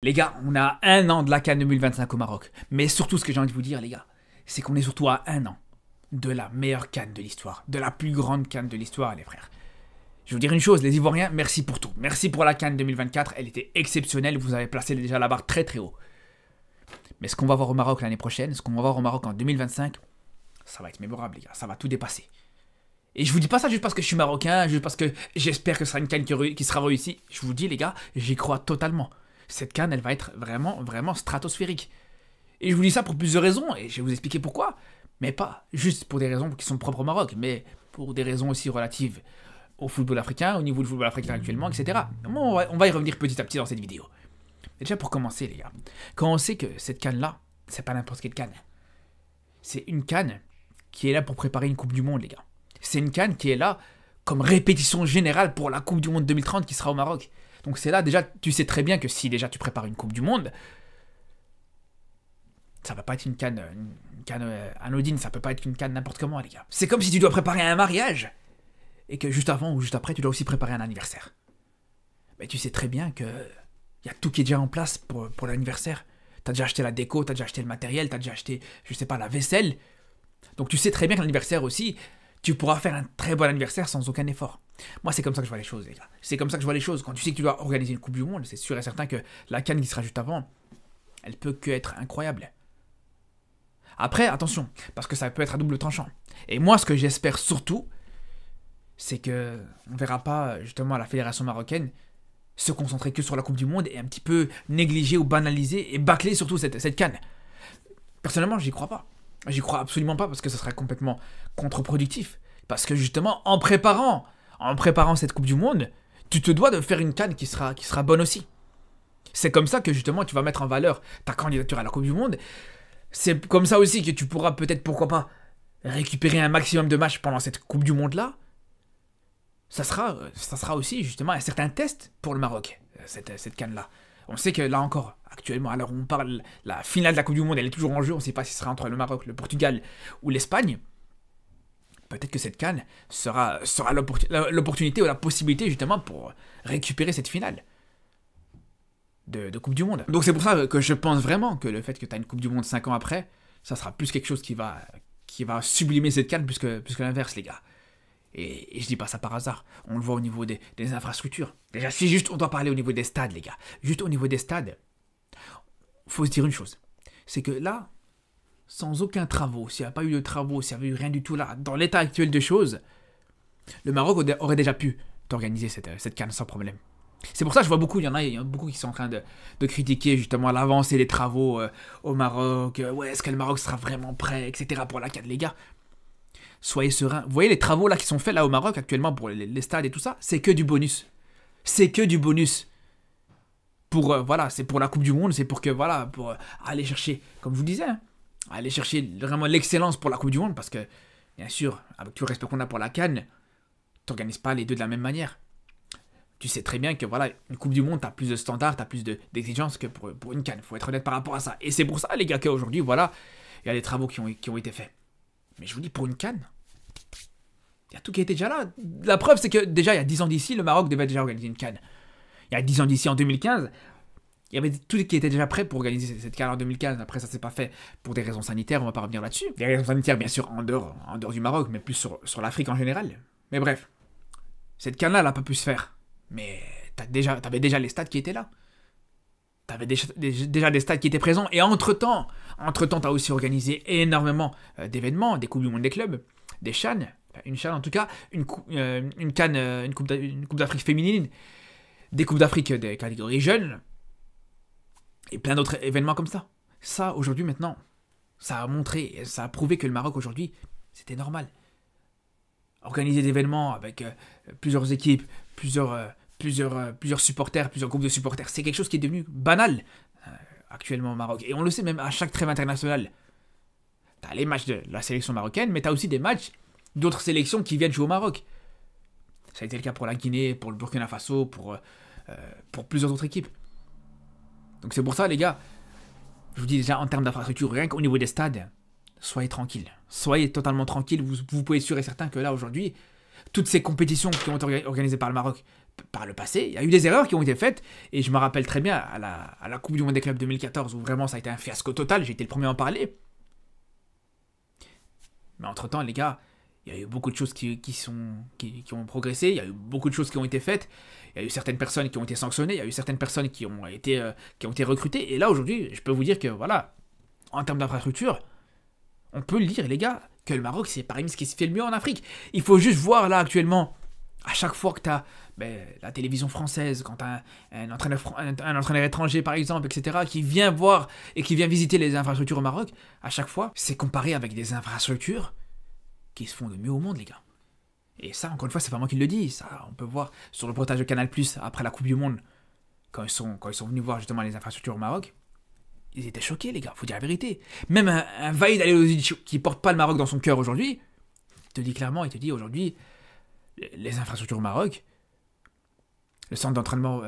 Les gars, on a à 1 an de la CAN 2025 au Maroc. Mais surtout, ce que j'ai envie de vous dire, les gars, c'est qu'on est surtout à 1 an de la meilleure CAN de l'histoire. De la plus grande CAN de l'histoire, les frères. Je vais vous dire une chose, les Ivoiriens, merci pour tout. Merci pour la CAN 2024, elle était exceptionnelle. Vous avez placé déjà la barre très très haut. Mais ce qu'on va voir au Maroc l'année prochaine, ce qu'on va voir au Maroc en 2025, ça va être mémorable, les gars. Ça va tout dépasser. Et je vous dis pas ça juste parce que je suis marocain, juste parce que j'espère que ce sera une CAN qui sera réussie. Je vous dis, les gars, j'y crois totalement. Cette CAN, elle va être vraiment, vraiment stratosphérique. Et je vous dis ça pour plusieurs raisons, et je vais vous expliquer pourquoi. Mais pas juste pour des raisons qui sont propres au Maroc, mais pour des raisons aussi relatives au football africain, au niveau du football africain actuellement, etc. On va y revenir petit à petit dans cette vidéo. Et déjà pour commencer, les gars, quand on sait que cette CAN-là, c'est pas n'importe quelle CAN. C'est une CAN qui est là pour préparer une Coupe du Monde, les gars. C'est une CAN qui est là comme répétition générale pour la Coupe du Monde 2030 qui sera au Maroc. Donc c'est là, déjà, tu sais très bien que si déjà tu prépares une Coupe du Monde, ça va pas être une CAN anodine, ça peut pas être une CAN n'importe comment, les gars. C'est comme si tu dois préparer un mariage, et que juste avant ou juste après, tu dois aussi préparer un anniversaire. Mais tu sais très bien que y a tout qui est déjà en place pour l'anniversaire. T'as déjà acheté la déco, t'as déjà acheté le matériel, t'as déjà acheté, je sais pas, la vaisselle. Donc tu sais très bien que l'anniversaire aussi, tu pourras faire un très bon anniversaire sans aucun effort. Moi, c'est comme ça que je vois les choses, les gars. C'est comme ça que je vois les choses. Quand tu sais que tu dois organiser une Coupe du Monde, c'est sûr et certain que la CAN qui sera juste avant, elle peut que être incroyable. Après, attention, parce que ça peut être à double tranchant. Et moi, ce que j'espère surtout, c'est que on verra pas justement la fédération marocaine se concentrer que sur la Coupe du Monde et un petit peu négliger ou banaliser et bâcler surtout cette CAN. Personnellement, j'y crois pas. J'y crois absolument pas parce que ce serait complètement contre-productif. Parce que justement, en préparant cette Coupe du Monde, tu te dois de faire une CAN qui sera bonne aussi. C'est comme ça que justement tu vas mettre en valeur ta candidature à la Coupe du Monde. C'est comme ça aussi que tu pourras peut-être, pourquoi pas, récupérer un maximum de matchs pendant cette Coupe du Monde-là. Ça sera aussi justement un certain test pour le Maroc, cette CAN-là. On sait que là encore, actuellement, alors on parle, la finale de la Coupe du Monde, elle est toujours en jeu, on ne sait pas si ce sera entre le Maroc, le Portugal ou l'Espagne. Peut-être que cette CAN sera l'opportunité ou la possibilité justement pour récupérer cette finale de Coupe du Monde. Donc c'est pour ça que je pense vraiment que le fait que tu as une Coupe du Monde 5 ans après, ça sera plus quelque chose qui va sublimer cette CAN plus que l'inverse, les gars. Et je dis pas ça par hasard, on le voit au niveau des infrastructures. Déjà, si juste on doit parler au niveau des stades, les gars, juste au niveau des stades, faut se dire une chose, c'est que là, sans aucun travaux, s'il n'y a pas eu de travaux, s'il n'y avait eu rien du tout là, dans l'état actuel des choses, le Maroc aurait déjà pu organiser cette CAN sans problème. C'est pour ça que je vois beaucoup, il y en a beaucoup qui sont en train de critiquer justement l'avancée des travaux au Maroc. Ouais, est-ce que le Maroc sera vraiment prêt, etc. pour la CAN, les gars. Soyez sereins. Vous voyez les travaux là qui sont faits là au Maroc actuellement pour les stades et tout ça, c'est que du bonus. C'est que du bonus. Pour voilà, c'est pour la Coupe du Monde, c'est pour que voilà, pour aller chercher, comme je vous disais, hein, aller chercher vraiment l'excellence pour la Coupe du Monde parce que bien sûr, avec tout le respect qu'on a pour la CAN, t'organises pas les deux de la même manière. Tu sais très bien que voilà, une Coupe du Monde, t'as plus de standards, t'as plus d'exigences que pour une CAN. Faut être honnête par rapport à ça. Et c'est pour ça les gars qu'aujourd'hui voilà, il y a des travaux qui ont été faits. Mais je vous dis, pour une CAN, il y a tout qui était déjà là. La preuve, c'est que déjà, il y a 10 ans d'ici, le Maroc devait déjà organiser une CAN. Il y a 10 ans d'ici, en 2015, il y avait tout qui était déjà prêt pour organiser cette CAN en 2015. Après, ça ne s'est pas fait pour des raisons sanitaires, on ne va pas revenir là-dessus. Des raisons sanitaires, bien sûr, en dehors du Maroc, mais plus sur l'Afrique en général. Mais bref, cette CAN-là, elle n'a pas pu se faire. Mais t'avais déjà les stades qui étaient là. T'avais déjà des stades qui étaient présents. Et entre-temps, t'as aussi organisé énormément d'événements, des Coupes du Monde des clubs, des CHAN, une CHAN en tout cas, une CAN, une Coupe d'Afrique féminine, des Coupes d'Afrique des catégories jeunes, et plein d'autres événements comme ça. Ça, aujourd'hui, maintenant, ça a montré, ça a prouvé que le Maroc, aujourd'hui, c'était normal. Organiser des événements avec plusieurs équipes, plusieurs supporters, plusieurs groupes de supporters, c'est quelque chose qui est devenu banal actuellement au Maroc. Et on le sait même à chaque trêve internationale. T'as les matchs de la sélection marocaine, mais t'as aussi des matchs d'autres sélections qui viennent jouer au Maroc. Ça a été le cas pour la Guinée, pour le Burkina Faso, pour plusieurs autres équipes. Donc c'est pour ça les gars, je vous dis déjà en termes d'infrastructure, rien qu'au niveau des stades, soyez tranquilles. Soyez totalement tranquilles, vous pouvez être sûr et certain que là aujourd'hui, toutes ces compétitions qui ont été organisées par le Maroc, par le passé, il y a eu des erreurs qui ont été faites, et je me rappelle très bien à la Coupe du Monde des clubs 2014, où vraiment ça a été un fiasco total, j'ai été le premier à en parler. Mais entre-temps, les gars, il y a eu beaucoup de choses qui ont progressé, il y a eu beaucoup de choses qui ont été faites, il y a eu certaines personnes qui ont été sanctionnées, il y a eu certaines personnes qui ont été recrutées, et là, aujourd'hui, je peux vous dire que, voilà, en termes d'infrastructure, on peut le dire, les gars, que le Maroc, c'est parmi ce qui se fait le mieux en Afrique. Il faut juste voir, là, actuellement, à chaque fois que tu as la télévision française, quand tu as un entraîneur étranger, par exemple, etc., qui vient voir et qui vient visiter les infrastructures au Maroc, à chaque fois, c'est comparé avec des infrastructures qui se font de mieux au monde, les gars. Et ça, encore une fois, c'est pas moi qui le dis. Ça, on peut voir sur le reportage de Canal+, après la Coupe du Monde, quand ils sont venus voir justement les infrastructures au Maroc, ils étaient choqués, les gars, faut dire la vérité. Même un Vaïd Halilhodžić qui porte pas le Maroc dans son cœur aujourd'hui, il te dit clairement, aujourd'hui, les infrastructures au Maroc, le centre d'entraînement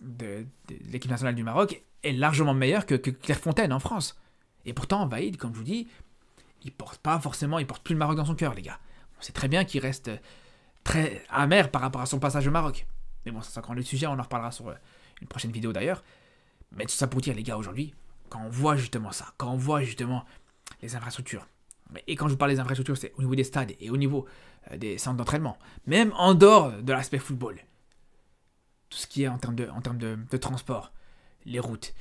de l'équipe nationale du Maroc est largement meilleur que Clairefontaine en France. Et pourtant, Vaïd, comme je vous dis, il porte plus le Maroc dans son cœur, les gars. On sait très bien qu'il reste très amer par rapport à son passage au Maroc. Mais bon, ça c'est encore le sujet, on en reparlera sur une prochaine vidéo d'ailleurs. Mais tout ça pour dire, les gars, aujourd'hui, quand on voit justement ça, quand on voit justement les infrastructures, et quand je vous parle des infrastructures, c'est au niveau des stades et au niveau des centres d'entraînement, même en dehors de l'aspect football, tout ce qui est en termes de transport, les routes,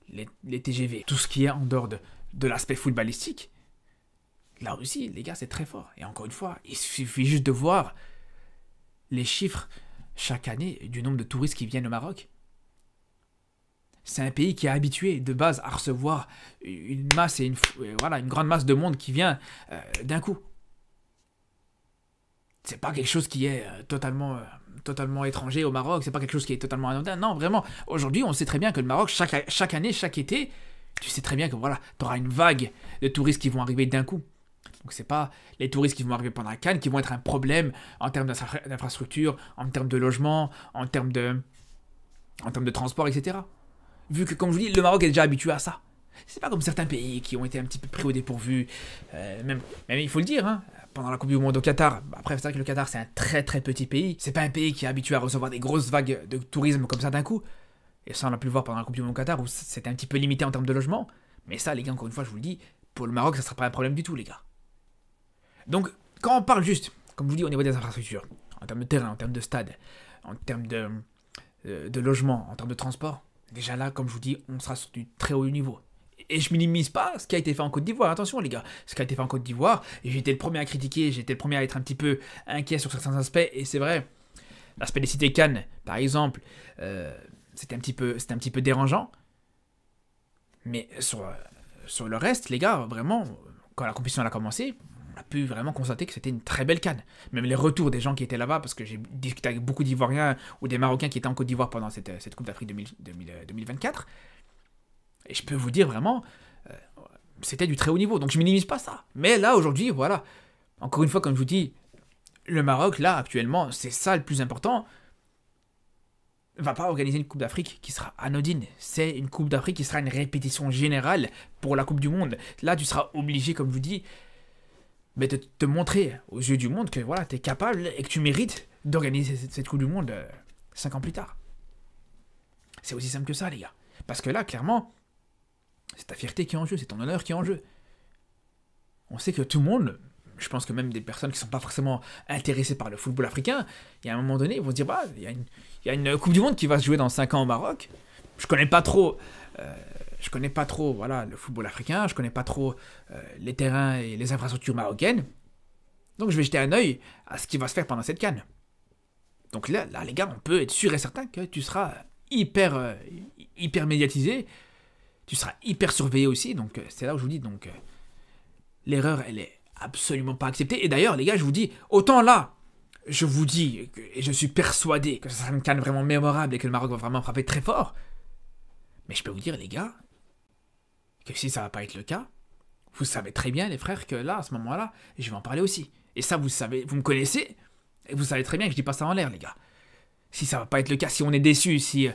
les TGV, tout ce qui est en dehors de l'aspect footballistique, là aussi, les gars, c'est très fort. Et encore une fois, il suffit juste de voir les chiffres chaque année du nombre de touristes qui viennent au Maroc. C'est un pays qui est habitué de base à recevoir une masse et une grande masse de monde qui vient d'un coup. C'est pas quelque chose qui est totalement étranger au Maroc, c'est pas quelque chose qui est totalement anodin. Non, vraiment, aujourd'hui, on sait très bien que le Maroc, chaque année, chaque été, tu sais très bien que voilà, tu auras une vague de touristes qui vont arriver d'un coup. Donc c'est pas les touristes qui vont arriver pendant la CAN qui vont être un problème en termes d'infrastructure, en termes de logement, en termes de transport, etc. Vu que, comme je vous dis, le Maroc est déjà habitué à ça. C'est pas comme certains pays qui ont été un petit peu pris au dépourvu. Même il faut le dire, hein, pendant la Coupe du Monde au Qatar. Après, c'est vrai que le Qatar, c'est un très très petit pays. C'est pas un pays qui est habitué à recevoir des grosses vagues de tourisme comme ça d'un coup. Et ça, on a pu le voir pendant la Coupe du Monde au Qatar, où c'était un petit peu limité en termes de logement. Mais ça, les gars, encore une fois, je vous le dis, pour le Maroc, ça sera pas un problème du tout, les gars. Donc, quand on parle juste, comme je vous dis, au niveau des infrastructures, en termes de terrain, en termes de stade, en termes de logement, en termes de transport, déjà là, comme je vous dis, on sera sur du très haut niveau. Et je minimise pas ce qui a été fait en Côte d'Ivoire, attention les gars, ce qui a été fait en Côte d'Ivoire, et j'ai été le premier à critiquer, j'ai été le premier à être un petit peu inquiet sur certains aspects, et c'est vrai, l'aspect des cités Cannes, par exemple, c'était un petit peu dérangeant, mais sur le reste, les gars, vraiment, quand la compétition a commencé, on a pu vraiment constater que c'était une très belle CAN. Même les retours des gens qui étaient là-bas, parce que j'ai discuté avec beaucoup d'Ivoiriens ou des Marocains qui étaient en Côte d'Ivoire pendant cette Coupe d'Afrique 2024, et je peux vous dire vraiment, c'était du très haut niveau, donc je minimise pas ça. Mais là, aujourd'hui, voilà, encore une fois, comme je vous dis, le Maroc, là, actuellement, c'est ça le plus important, va pas organiser une Coupe d'Afrique qui sera anodine. C'est une Coupe d'Afrique qui sera une répétition générale pour la Coupe du Monde. Là, tu seras obligé, comme je vous dis, de te montrer aux yeux du monde que voilà, tu es capable et que tu mérites d'organiser cette Coupe du Monde 5 ans plus tard. C'est aussi simple que ça, les gars. Parce que là, clairement, c'est ta fierté qui est en jeu, c'est ton honneur qui est en jeu. On sait que tout le monde, je pense que même des personnes qui ne sont pas forcément intéressées par le football africain, il y a un moment donné, ils vont se dire, bah, il y a une Coupe du Monde qui va se jouer dans 5 ans au Maroc. Je connais pas trop voilà, le football africain, je connais pas trop les terrains et les infrastructures marocaines. Donc je vais jeter un œil à ce qui va se faire pendant cette CAN. Donc là, les gars, on peut être sûr et certain que tu seras hyper médiatisé, tu seras hyper surveillé aussi. Donc c'est là où je vous dis, donc l'erreur, elle est absolument pas acceptée. Et d'ailleurs, les gars, je vous dis, autant là, je vous dis, et je suis persuadé que ça sera une CAN vraiment mémorable et que le Maroc va vraiment frapper très fort. Mais je peux vous dire, les gars, que si ça va pas être le cas, vous savez très bien, les frères, que là, à ce moment-là, je vais en parler aussi. Et ça, vous savez, vous me connaissez, et vous savez très bien que je dis pas ça en l'air, les gars. Si ça va pas être le cas, si on est déçu, si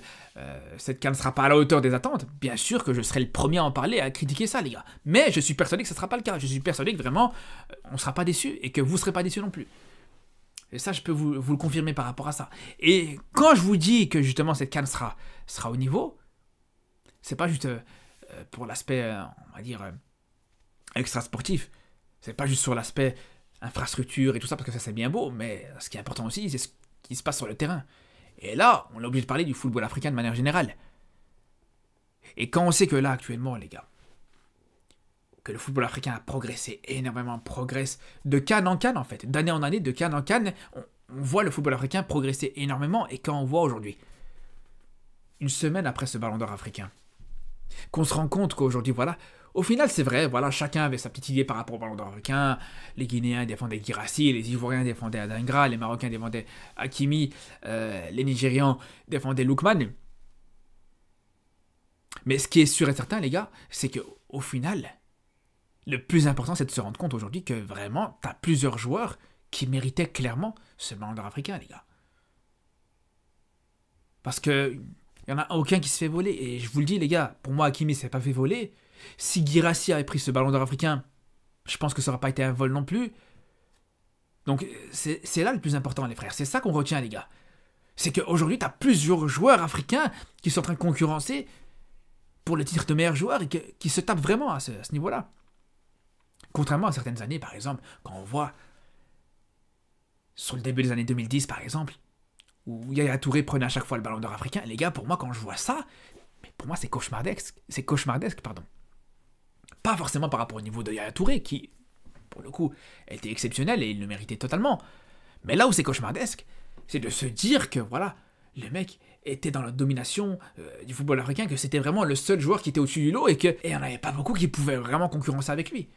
cette CAN ne sera pas à la hauteur des attentes, bien sûr que je serai le premier à en parler, à critiquer ça, les gars. Mais je suis persuadé que ça sera pas le cas. Je suis persuadé que vraiment, on sera pas déçu et que vous serez pas déçus non plus. Et ça, je peux vous le confirmer par rapport à ça. Et quand je vous dis que justement cette CAN sera au niveau, c'est pas juste pour l'aspect, on va dire, extra sportif. C'est pas juste sur l'aspect infrastructure et tout ça, parce que ça c'est bien beau, mais ce qui est important aussi, c'est ce qui se passe sur le terrain. Et là, on est obligé de parler du football africain de manière générale. Et quand on sait que là, actuellement, les gars, que le football africain a progressé énormément, progresse de CAN en CAN en fait, d'année en année, de CAN en CAN, on voit le football africain progresser énormément. Et quand on voit aujourd'hui, une semaine après ce Ballon d'Or africain, qu'on se rend compte qu'aujourd'hui, voilà, au final c'est vrai, voilà, chacun avait sa petite idée par rapport au Ballon d'Or africain. Les Guinéens défendaient Guirassy, les Ivoiriens défendaient Adingra, les Marocains défendaient Hakimi, les Nigérians défendaient Lookman. Mais ce qui est sûr et certain, les gars, c'est qu'au final, le plus important, c'est de se rendre compte aujourd'hui que vraiment, tu as plusieurs joueurs qui méritaient clairement ce Ballon d'Or africain, les gars. Parce que il n'y en a aucun qui se fait voler. Et je vous le dis, les gars, pour moi, Hakimi ne s'est pas fait voler. Si Guirassy avait pris ce Ballon d'Or africain, je pense que ça n'aurait pas été un vol non plus. Donc, c'est là le plus important, les frères. C'est ça qu'on retient, les gars. C'est qu'aujourd'hui, tu as plusieurs joueurs africains qui sont en train de concurrencer pour le titre de meilleur joueur et qui se tapent vraiment à ce niveau-là. Contrairement à certaines années, par exemple, quand on voit sur le début des années 2010, par exemple, où Yaya Touré prenait à chaque fois le Ballon d'Or africain, les gars, pour moi, quand je vois ça, pour moi, c'est cauchemardesque, pardon. Pas forcément par rapport au niveau de Yaya Touré, qui, pour le coup, était exceptionnel et il le méritait totalement. Mais là où c'est cauchemardesque, c'est de se dire que, voilà, le mec était dans la domination du football africain, que c'était vraiment le seul joueur qui était au-dessus du lot et qu'il n'y en avait pas beaucoup qui pouvaient vraiment concurrencer avec lui.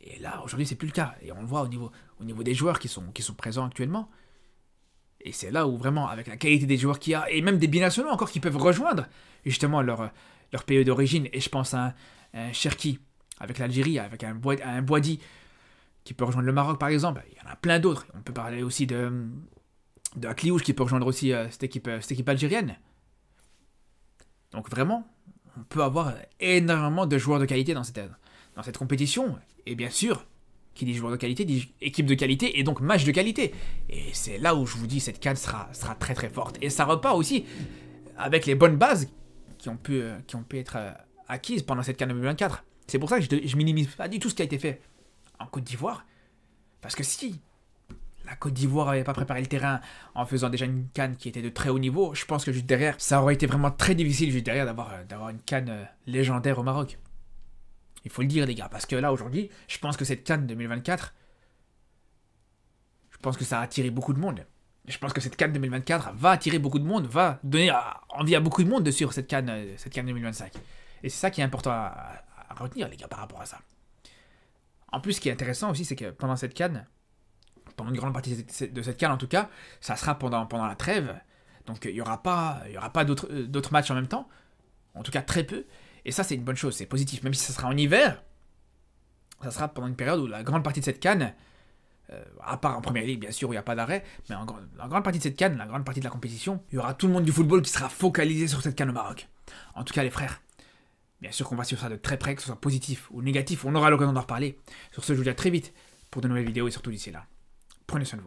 Et là, aujourd'hui, c'est plus le cas. Et on le voit au niveau des joueurs qui sont présents actuellement. Et c'est là où vraiment, avec la qualité des joueurs qu'il y a, et même des binationaux encore qui peuvent rejoindre justement leur pays d'origine. Et je pense à un Cherki avec l'Algérie, avec un Boadi qui peut rejoindre le Maroc par exemple. Il y en a plein d'autres. On peut parler aussi de Akliouche qui peut rejoindre aussi cette équipe algérienne. Donc vraiment, on peut avoir énormément de joueurs de qualité dans cette compétition. Et bien sûr, qui dit joueur de qualité, dit équipe de qualité, et donc match de qualité. Et c'est là où je vous dis, cette CAN sera très très forte. Et ça repart aussi avec les bonnes bases qui ont pu être acquises pendant cette CAN 2024. C'est pour ça que je minimise pas du tout ce qui a été fait en Côte d'Ivoire. Parce que si la Côte d'Ivoire n'avait pas préparé le terrain en faisant déjà une CAN qui était de très haut niveau, je pense que juste derrière, ça aurait été vraiment très difficile juste derrière d'avoir une CAN légendaire au Maroc. Il faut le dire, les gars, parce que là, aujourd'hui, je pense que cette CAN 2024, je pense que ça a attiré beaucoup de monde. Je pense que cette CAN 2024 va attirer beaucoup de monde, va donner envie à beaucoup de monde de suivre cette CAN 2025. Et c'est ça qui est important à retenir, les gars, par rapport à ça. En plus, ce qui est intéressant aussi, c'est que pendant cette CAN, pendant une grande partie de cette CAN en tout cas, ça sera pendant la trêve. Donc il n'y aura pas d'autres matchs en même temps. En tout cas, très peu. Et ça, c'est une bonne chose, c'est positif. Même si ça sera en hiver, ça sera pendant une période où la grande partie de cette CAN, à part en première ligue, bien sûr, où il n'y a pas d'arrêt, mais la grande partie de cette CAN, la grande partie de la compétition, il y aura tout le monde du football qui sera focalisé sur cette CAN au Maroc. En tout cas, les frères, bien sûr qu'on va suivre ça de très près, que ce soit positif ou négatif, on aura l'occasion d'en reparler. Sur ce, je vous dis à très vite pour de nouvelles vidéos et surtout d'ici là, prenez soin de vous.